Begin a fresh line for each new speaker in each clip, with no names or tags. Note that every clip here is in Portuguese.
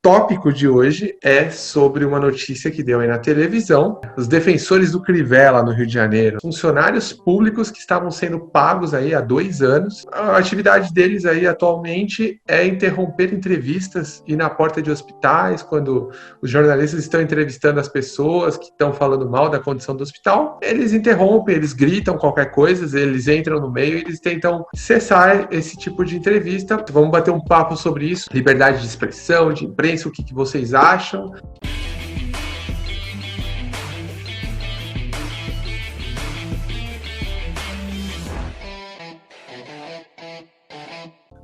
tópico de hoje é sobre uma notícia que deu aí na televisão. Os defensores do Crivella, no Rio de Janeiro, funcionários públicos que estavam sendo pagos aí há 2 anos. A atividade deles aí atualmente é interromper entrevistas, ir na porta de hospitais, quando os jornalistas estão entrevistando as pessoas que estão falando mal da condição do hospital. Eles interrompem, eles gritam qualquer coisa, eles entram no meio e eles tentam cessar esse tipo de entrevista. Vamos bater um papo sobre isso, liberdade de expressão, de imprensa, o que vocês acham.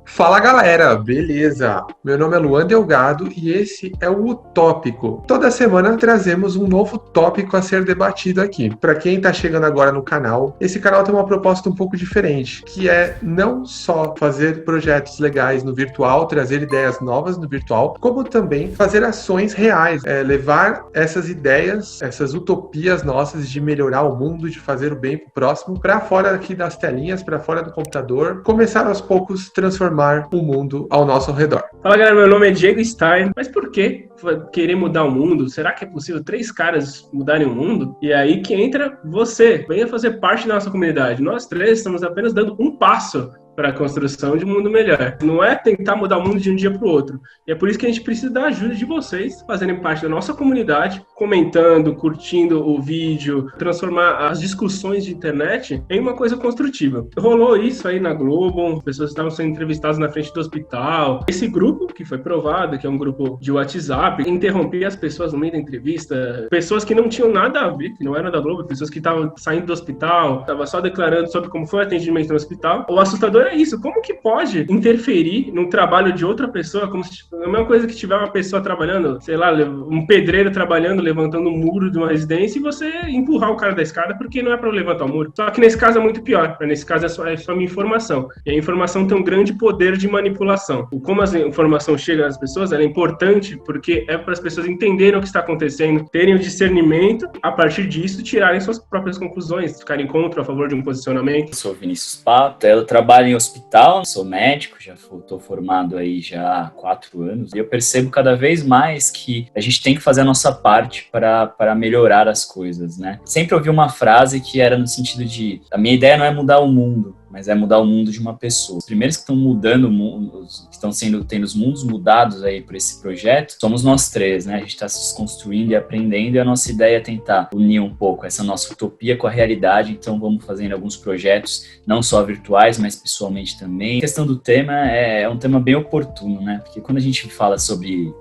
Fala galera, beleza? Meu nome é Luan Delgado e esse é o Utópico. Toda semana trazemos um novo tópico a ser debatido aqui. Para quem está chegando agora no canal, esse canal tem uma proposta um pouco diferente, que é não só fazer projetos legais no virtual, trazer ideias novas no virtual, como também fazer ações reais, levar essas ideias, essas utopias nossas de melhorar o mundo, de fazer o bem pro próximo, para fora aqui das telinhas, para fora do computador, começar aos poucos transformar o mundo ao nosso redor.
Fala galera, meu nome é Diego Stein, mas por que querer mudar o mundo? Será que é possível 3 caras mudarem o mundo? E é aí que entra você, venha fazer parte da nossa comunidade. Nós 3 estamos apenas dando um passo para a construção de um mundo melhor. Não é tentar mudar o mundo de um dia para o outro. E é por isso que a gente precisa da ajuda de vocês, fazerem parte da nossa comunidade, comentando, curtindo o vídeo, transformar as discussões de internet em uma coisa construtiva. Rolou isso aí na Globo, pessoas estavam sendo entrevistadas na frente do hospital. Esse grupo, que foi provado, que é um grupo de WhatsApp, interrompia as pessoas no meio da entrevista, pessoas que não tinham nada a ver, que não eram da Globo, pessoas que estavam saindo do hospital, estavam só declarando sobre como foi o atendimento no hospital. O assustador é isso, como que pode interferir no trabalho de outra pessoa, como se a mesma coisa que tiver uma pessoa trabalhando, sei lá, um pedreiro trabalhando, levantando um muro de uma residência e você empurrar o cara da escada porque não é para levantar o muro. Só que nesse caso é muito pior, nesse caso é só uma informação, e a informação tem um grande poder de manipulação. Como a informação chega às pessoas, ela é importante porque é para as pessoas entenderem o que está acontecendo, terem o discernimento, a partir disso tirarem suas próprias conclusões, ficarem contra ou a favor de um posicionamento.
Eu sou Vinícius Pato, eu trabalho em hospital, sou médico, já estou formado aí já há 4 anos, e eu percebo cada vez mais que a gente tem que fazer a nossa parte para melhorar as coisas, né? Sempre ouvi uma frase que era no sentido de, a minha ideia não é mudar o mundo, mas é mudar o mundo de uma pessoa. Os primeiros que estão mudando o mundo, que estão tendo os mundos mudados aí por esse projeto, somos nós 3, né? A gente está se desconstruindo e aprendendo, e a nossa ideia é tentar unir um pouco essa nossa utopia com a realidade. Então vamos fazendo alguns projetos, não só virtuais, mas pessoalmente também. A questão do tema é um tema bem oportuno, né? Porque quando a gente fala sobre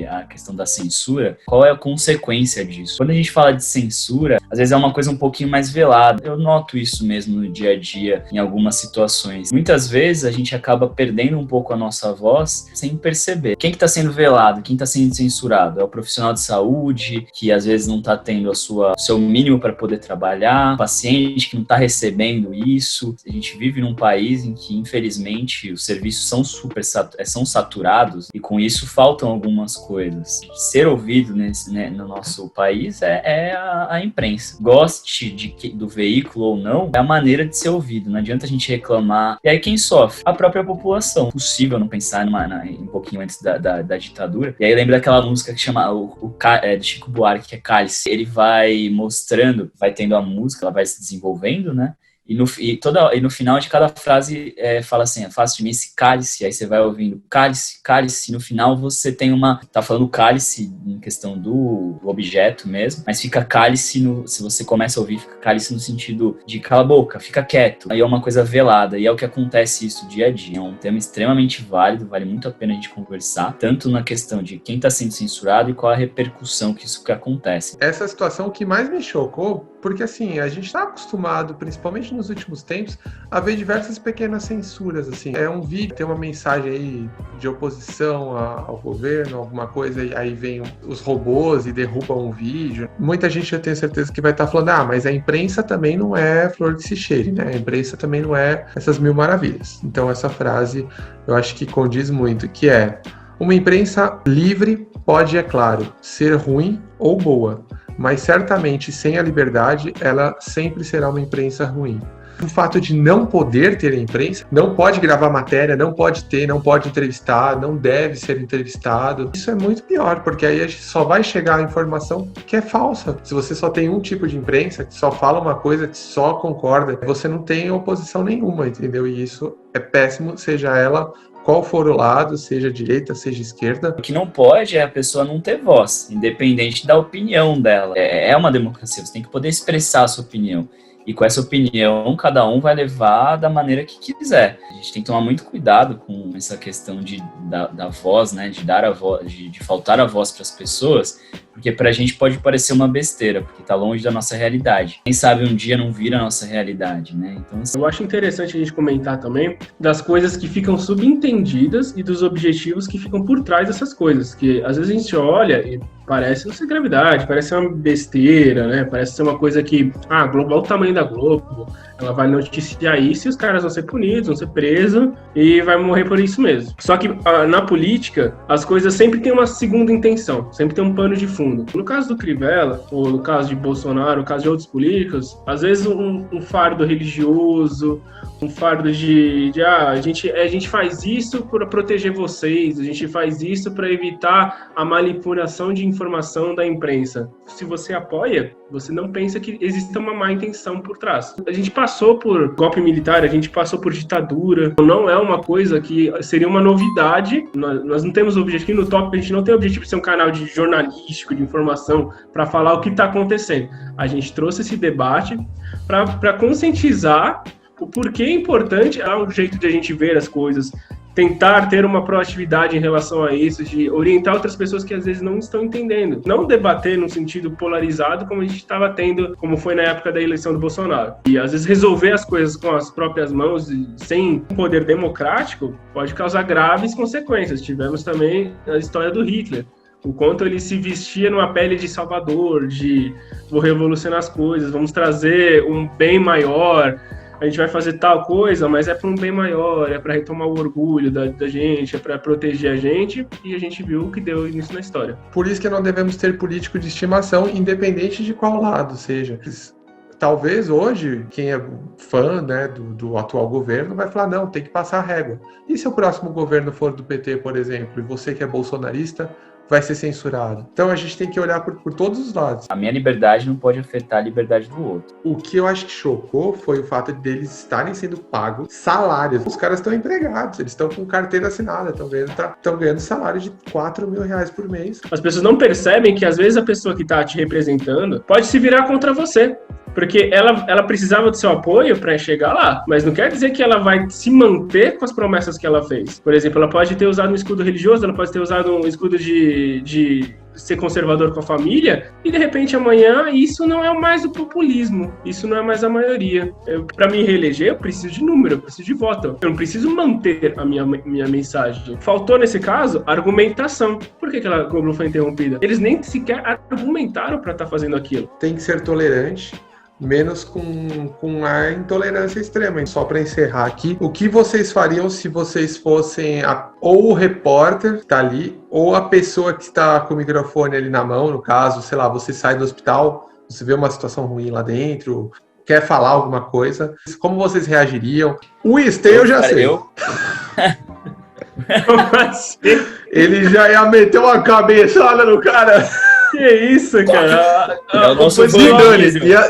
a questão da censura, qual é a consequência disso? Quando a gente fala de censura, às vezes é uma coisa um pouquinho mais velada. Eu noto isso mesmo no dia a dia, em algumas situações. Muitas vezes a gente acaba perdendo um pouco a nossa voz sem perceber. Quem que está sendo velado? Quem está sendo censurado? É o profissional de saúde, que às vezes não está tendo o seu mínimo para poder trabalhar, o paciente que não está recebendo isso. A gente vive num país em que, infelizmente, os serviços são saturados, e com isso faltam algumas coisas. Ser ouvido no nosso país é a imprensa. Goste do veículo ou não, é a maneira de ser ouvido. Não adianta a gente reclamar. E aí quem sofre? A própria população. Possível não pensar um pouquinho antes da ditadura. E aí lembra daquela música que chama de Chico Buarque, que é Cálice. Ele vai mostrando, vai tendo a música, ela vai se desenvolvendo, né? E no final de cada frase fala assim, faça de mim esse cálice. Aí você vai ouvindo cálice, cálice. No final você tem tá falando cálice em questão do objeto mesmo, mas fica cálice, se você começa a ouvir, fica cálice no sentido de cala a boca, fica quieto. Aí é uma coisa velada, e é o que acontece isso dia a dia. É um tema extremamente válido, vale muito a pena a gente conversar, tanto na questão de quem está sendo censurado e qual a repercussão que isso acontece.
Essa situação que mais me chocou, porque assim, a gente está acostumado, principalmente nos últimos tempos, a ver diversas pequenas censuras, assim. É um vídeo, tem uma mensagem aí de oposição ao governo, alguma coisa, e aí vem os robôs e derrubam um vídeo. Muita gente, eu tenho certeza que vai estar falando, mas a imprensa também não é flor que se cheire, né? A imprensa também não é essas mil maravilhas. Então essa frase, eu acho que condiz muito, que é: uma imprensa livre pode, é claro, ser ruim ou boa, mas certamente sem a liberdade ela sempre será uma imprensa ruim. O fato de não poder ter imprensa, não pode gravar matéria, não pode entrevistar, não deve ser entrevistado. Isso é muito pior, porque aí a gente só vai chegar a informação que é falsa. Se você só tem um tipo de imprensa, que só fala uma coisa, que só concorda, você não tem oposição nenhuma, entendeu? E isso é péssimo, seja ela qual for o lado, seja direita, seja esquerda.
O que não pode é a pessoa não ter voz, independente da opinião dela. É uma democracia, você tem que poder expressar a sua opinião. E com essa opinião, cada um vai levar da maneira que quiser. A gente tem que tomar muito cuidado com essa questão da voz, né? De dar a voz, de faltar a voz para as pessoas, porque para a gente pode parecer uma besteira, porque está longe da nossa realidade. Quem sabe um dia não vira a nossa realidade, né? Então, assim...
Eu acho interessante a gente comentar também das coisas que ficam subentendidas e dos objetivos que ficam por trás dessas coisas, que às vezes a gente olha e parece não ser gravidade, parece ser uma besteira, né? Parece ser uma coisa que, Globo, olha o tamanho da Globo, ela vai noticiar isso e os caras vão ser punidos, vão ser presos e vai morrer por isso mesmo. Só que na política, as coisas sempre têm uma segunda intenção, sempre tem um pano de fundo. No caso do Crivella, ou no caso de Bolsonaro, no caso de outros políticos, às vezes um fardo religioso, um fardo a gente faz isso para proteger vocês, a gente faz isso para evitar a manipulação de informação da imprensa. Se você apoia, você não pensa que exista uma má intenção por trás. A gente passou por golpe militar, a gente passou por ditadura, não é uma coisa que seria uma novidade. Nós não temos objetivo, aqui no Tópico a gente não tem objetivo de ser um canal de jornalístico, de informação, para falar o que está acontecendo. A gente trouxe esse debate para conscientizar o porquê é importante, é um jeito de a gente ver as coisas, tentar ter uma proatividade em relação a isso, de orientar outras pessoas que às vezes não estão entendendo. Não debater num sentido polarizado como a gente estava tendo, como foi na época da eleição do Bolsonaro. E às vezes resolver as coisas com as próprias mãos, sem poder democrático, pode causar graves consequências. Tivemos também a história do Hitler. O quanto ele se vestia numa pele de salvador, de vou revolucionar as coisas, vamos trazer um bem maior, a gente vai fazer tal coisa, mas é para um bem maior, é para retomar o orgulho da gente, é para proteger a gente, e a gente viu o que deu início na história.
Por isso que não devemos ter político de estimação, independente de qual lado seja. Talvez hoje, quem é fã, né, do atual governo vai falar, não, tem que passar a régua. E se o próximo governo for do PT, por exemplo, e você que é bolsonarista, vai ser censurado. Então a gente tem que olhar por todos os lados.
A minha liberdade não pode afetar a liberdade do outro.
O que eu acho que chocou foi o fato deles estarem sendo pagos salários. Os caras estão empregados, eles estão com carteira assinada, estão ganhando salário de R$4.000 por mês.
As pessoas não percebem que às vezes a pessoa que está te representando pode se virar contra você. Porque ela precisava do seu apoio para chegar lá, mas não quer dizer que ela vai se manter com as promessas que ela fez. Por exemplo, ela pode ter usado um escudo religioso, ela pode ter usado um escudo de ser conservador com a família, e de repente amanhã isso não é mais o populismo, isso não é mais a maioria. Para me reeleger, eu preciso de número, eu preciso de voto, eu não preciso manter a minha mensagem. Faltou nesse caso argumentação. Por que a Globo foi interrompida? Eles nem sequer argumentaram para estar fazendo aquilo.
Tem que ser tolerante, menos com a intolerância extrema. Só para encerrar aqui, o que vocês fariam se vocês fossem ou o repórter que tá ali, ou a pessoa que está com o microfone ali na mão, no caso, sei lá, você sai do hospital, você vê uma situação ruim lá dentro, quer falar alguma coisa, como vocês reagiriam? O Estê eu já sei. Ele já ia meter uma cabeçada no cara.
Que isso, cara?
É o nosso
Zidane,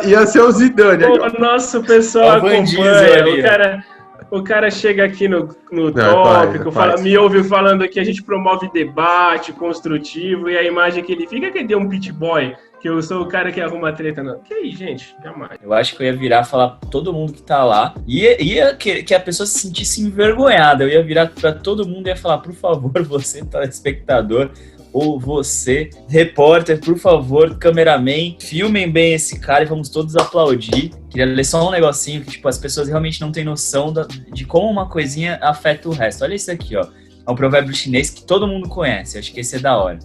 ia ser o Zidane.
O nosso pessoal acompanha. O cara chega aqui no tópico, me ouve falando que a gente promove debate construtivo, e a imagem que ele fica que deu um pit boy, que eu sou o cara que arruma treta. Não. Que aí, gente? Jamais.
Eu acho que eu ia virar falar pra todo mundo que tá lá, ia que a pessoa se sentisse envergonhada. Eu ia virar pra todo mundo e ia falar, por favor, você, telespectador, ou você, repórter, por favor, cameraman, filmem bem esse cara e vamos todos aplaudir. Queria ler só um negocinho que, tipo, as pessoas realmente não têm noção de como uma coisinha afeta o resto. Olha isso aqui, ó. É um provérbio chinês que todo mundo conhece. Acho que esse é da hora.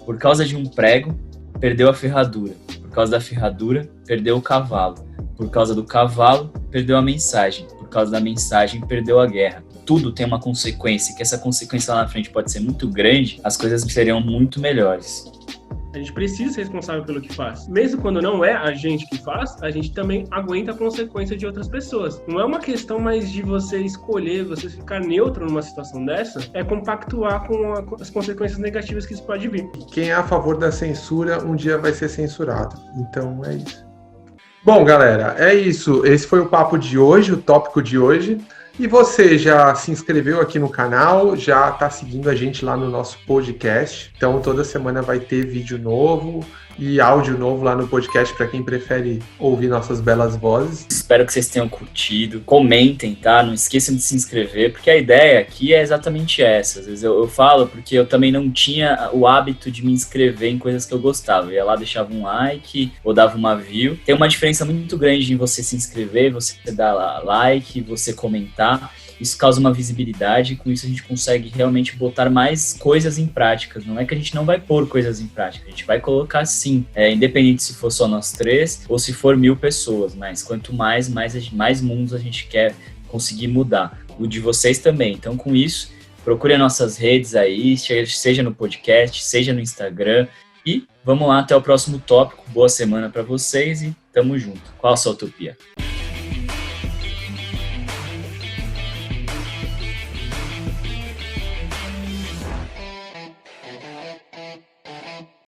Por causa de um prego, perdeu a ferradura. Por causa da ferradura, perdeu o cavalo. Por causa do cavalo, perdeu a mensagem. Por causa da mensagem, perdeu a guerra. Tudo tem uma consequência, que essa consequência lá na frente pode ser muito grande, as coisas seriam muito melhores.
A gente precisa ser responsável pelo que faz. Mesmo quando não é a gente que faz, a gente também aguenta a consequência de outras pessoas. Não é uma questão mais de você escolher, você ficar neutro numa situação dessa, é compactuar com as consequências negativas que isso pode vir.
Quem é a favor da censura, um dia vai ser censurado. Então é isso. Bom, galera, é isso. Esse foi o papo de hoje, o tópico de hoje. E você já se inscreveu aqui no canal, já está seguindo a gente lá no nosso podcast. Então toda semana vai ter vídeo novo e áudio novo lá no podcast para quem prefere ouvir nossas belas vozes.
Espero que vocês tenham curtido. Comentem, tá? Não esqueçam de se inscrever, porque a ideia aqui é exatamente essa. Às vezes eu falo porque eu também não tinha o hábito de me inscrever em coisas que eu gostava. Eu ia lá, deixava um like ou dava uma view. Tem uma diferença muito grande em você se inscrever, você dar like, você comentar. Isso causa uma visibilidade e com isso a gente consegue realmente botar mais coisas em prática. Não é que a gente não vai pôr coisas em prática, a gente vai colocar sim, independente se for só nós três ou se for 1000 pessoas, mas quanto mais mundos a gente quer conseguir mudar. O de vocês também. Então com isso, procure as nossas redes aí, seja no podcast, seja no Instagram e vamos lá até o próximo tópico. Boa semana para vocês e tamo junto. Qual a sua utopia?